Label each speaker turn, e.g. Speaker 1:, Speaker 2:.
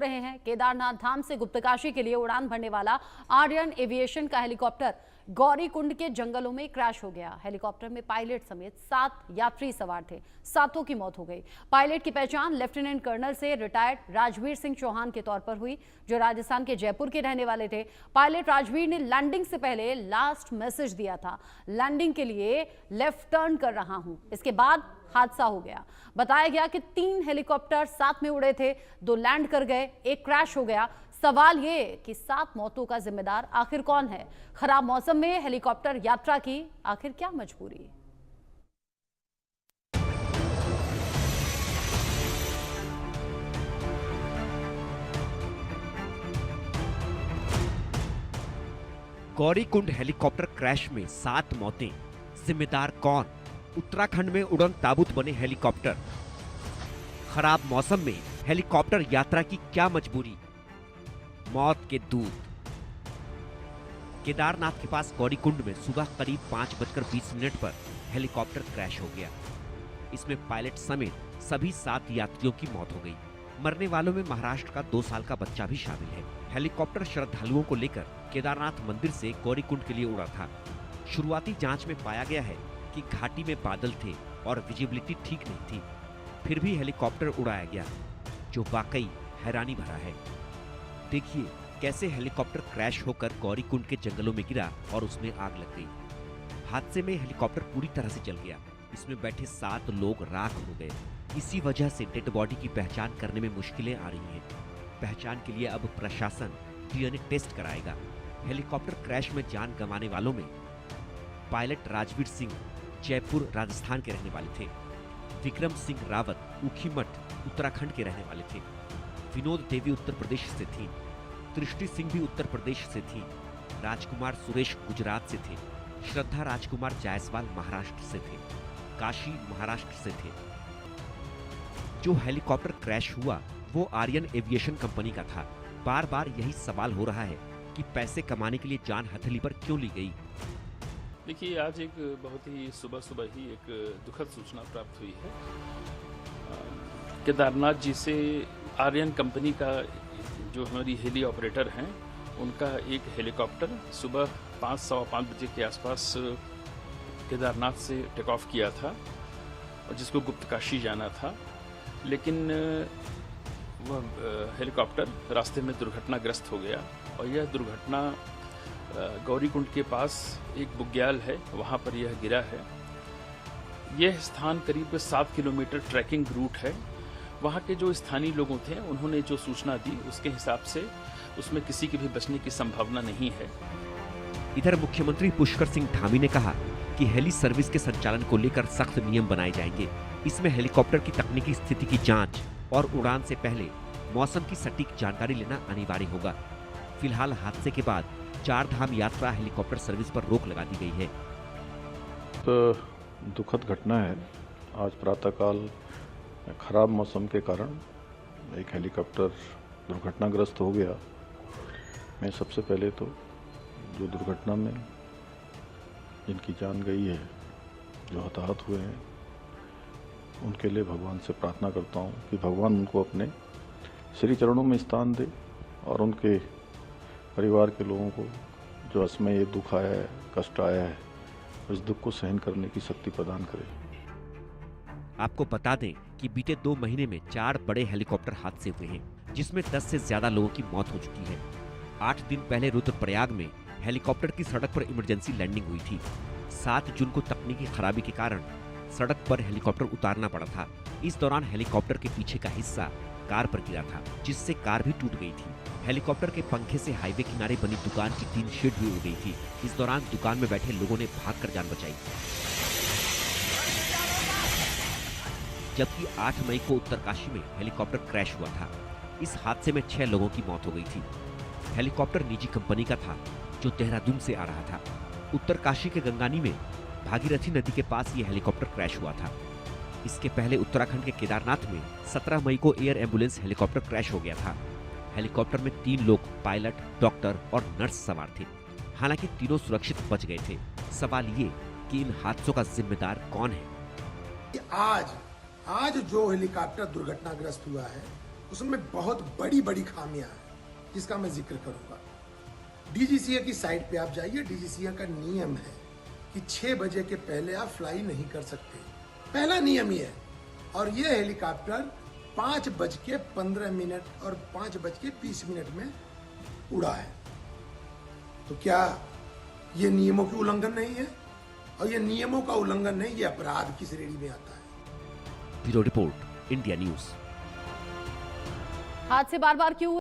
Speaker 1: रहे हैं। केदारनाथ धाम से गुप्तकाशी के लिए उड़ान भरने वाला आर्यन एविएशन का हेलीकॉप्टर गौरीकुंड के जंगलों में क्रैश हो गया। हेलीकॉप्टर में पायलट समेत 7 यात्री सवार थे। 7 की मौत हो गई। पायलट की पहचान लेफ्टिनेंट कर्नल से रिटायर्ड राजवीर सिंह चौहान के तौर पर हुई, जो राजस्थान के जयपुर के रहने वाले थे। पायलट राजवीर ने लैंडिंग से पहले लास्ट मैसेज दिया था, लैंडिंग के लिए लेफ्ट टर्न कर रहा हूं। इसके बाद हादसा हो गया। बताया गया कि 3 हेलीकॉप्टर साथ में उड़े थे, 2 लैंड कर गए, 1 क्रैश हो गया। सवाल ये कि 7 मौतों का जिम्मेदार आखिर कौन है? खराब मौसम में हेलीकॉप्टर यात्रा की आखिर क्या मजबूरी?
Speaker 2: गौरीकुंड हेलीकॉप्टर क्रैश में 7 मौतें, जिम्मेदार कौन? उत्तराखंड में उड़न ताबूत बने हेलीकॉप्टर। खराब मौसम में हेलीकॉप्टर यात्रा की क्या मजबूरी? मौत के दूत। केदारनाथ के पास गौरीकुंड में सुबह करीब 5:20 पर हेलीकॉप्टर क्रैश हो गया। इसमें पायलट समेत सभी 7 यात्रियों की मौत हो गई। मरने वालों में महाराष्ट्र का 2 साल का बच्चा भी शामिल है। हेलीकॉप्टर श्रद्धालुओं को लेकर केदारनाथ मंदिर से गौरीकुंड के लिए उड़ा था। शुरुआती जांच में पाया गया है कि घाटी में बादल थे और विजिबिलिटी ठीक नहीं थी, फिर भी हेलीकॉप्टर उड़ाया गया, जो वाकई हैरानी भरा है। देखिए कैसे हेलीकॉप्टर क्रैश होकर गौरीकुंड के जंगलों में गिरा और उसमें आग लग गई। हादसे में हेलीकॉप्टर पूरी तरह से जल गया। इसमें बैठे 7 लोग राख हो गए। इसी वजह से डेड बॉडी की पहचान करने में मुश्किलें आ रही हैं। पहचान के लिए अब प्रशासन डीएनए टेस्ट कराएगा। हेलीकॉप्टर क्रैश में जान गंवाने वालों में पायलट राजवीर सिंह जयपुर राजस्थान के रहने वाले थे, विक्रम सिंह रावत ऊखीमठ उत्तराखंड के रहने वाले थे, विनोद देवी उत्तर प्रदेश से थी, दृष्टि सिंह भी उत्तर प्रदेश से थी, राजकुमार सुरेश गुजरात से थे, श्रद्धा राजकुमार जायसवाल महाराष्ट्र से थे, काशी महाराष्ट्र से थे। जो हेलीकॉप्टर क्रैश हुआ वो आर्यन एविएशन कंपनी का था। बार बार यही सवाल हो रहा है कि पैसे कमाने के लिए जान हथेली पर क्यों ली गई।
Speaker 3: देखिए, आज एक बहुत ही सुबह ही एक दुखद सूचना प्राप्त हुई है। केदारनाथ जी से आर्यन कंपनी का जो हमारी हेली ऑपरेटर हैं, उनका एक हेलीकॉप्टर सुबह 5-5:15 बजे के आसपास केदारनाथ से टेक ऑफ किया था और जिसको गुप्तकाशी जाना था, लेकिन वह हेलीकॉप्टर रास्ते में दुर्घटनाग्रस्त हो गया और यह दुर्घटना गौरीकुंड के पास एक बुग्याल है, वहाँ पर यह गिरा है। यह स्थान करीब 7 किलोमीटर ट्रैकिंग रूट है। वहाँ के जो स्थानीय लोगों थे, उन्होंने जो सूचना दी उसके हिसाब से उसमें किसी के भी बचने की संभावना नहीं है।
Speaker 2: इधर मुख्यमंत्री पुष्कर सिंह धामी ने कहा कि हेली सर्विस के संचालन को लेकर सख्त नियम बनाए जाएंगे। इसमें हेलीकॉप्टर की तकनीकी स्थिति की जांच और उड़ान से पहले मौसम की सटीक जानकारी लेना अनिवार्य होगा। फिलहाल हादसे के बाद 4 धाम यात्रा हेलीकॉप्टर सर्विस पर रोक लगा दी गई है।
Speaker 4: तो दुखद घटना है। आज प्रातःकाल खराब मौसम के कारण एक हेलीकॉप्टर दुर्घटनाग्रस्त हो गया। मैं सबसे पहले तो जो दुर्घटना में जिनकी जान गई है, जो हताहत हुए हैं, उनके लिए भगवान से प्रार्थना करता हूँ कि भगवान उनको अपने श्री चरणों में स्थान दे और उनके परिवार के लोगों को जो असमय ये दुख आया है, कष्ट आया है, उस दुख को सहन करने की शक्ति प्रदान करे।
Speaker 2: आपको बता दें कि बीते 2 महीने में 4 बड़े हेलीकॉप्टर हादसे हुए हैं, जिसमें 10 से ज्यादा लोगों की मौत हो चुकी है। 8 दिन पहले रुद्रप्रयाग में हेलीकॉप्टर की सड़क पर इमरजेंसी लैंडिंग हुई थी। 7 जून को तकनीकी खराबी के कारण सड़क पर हेलीकॉप्टर उतारना पड़ा था। इस दौरान हेलीकॉप्टर के पीछे का हिस्सा कार पर गिरा था, जिससे कार भी टूट गई थी। हेलीकॉप्टर के पंखे से हाईवे किनारे बनी दुकान की टीन शेड भी उड़ गई थी। इस दौरान दुकान में बैठे लोगों ने भागकर जान बचाई। जबकि 8 मई को उत्तरकाशी में हेलीकॉप्टर क्रैश हुआ था। इस हादसे में 6 लोगों की मौत हो गई थी। हेलीकॉप्टर निजी कंपनी का था, जो देहरादून से आ रहा था। उत्तरकाशी के गंगानी में भागीरथी नदी के पास ये हेलीकॉप्टर क्रैश हुआ था। इसके पहले उत्तराखंड के केदारनाथ में 17 मई को एयर एम्बुलेंस हेलीकॉप्टर क्रैश हो गया था। हेलीकॉप्टर में 3 लोग पायलट, डॉक्टर और नर्स सवार थे। हालांकि तीनों सुरक्षित बच गए थे। सवाल ये कि इन हादसों का जिम्मेदार कौन है?
Speaker 5: आज जो हेलीकॉप्टर दुर्घटनाग्रस्त हुआ है, उसमें बहुत बड़ी बड़ी खामियां हैं जिसका मैं जिक्र करूंगा। डीजीसीए की साइट पे आप जाइए, डीजीसीए का नियम है कि 6 बजे के पहले आप फ्लाई नहीं कर सकते, पहला नियम ही है। और ये हेलीकॉप्टर 5:15 और 5:20 में उड़ा है। तो क्या ये नियमों की उल्लंघन नहीं है? और ये नियमों का उल्लंघन नहीं, ये अपराध की श्रेणी में आता है।
Speaker 2: Bureau report, India news.
Speaker 1: हादसे बार बार क्यों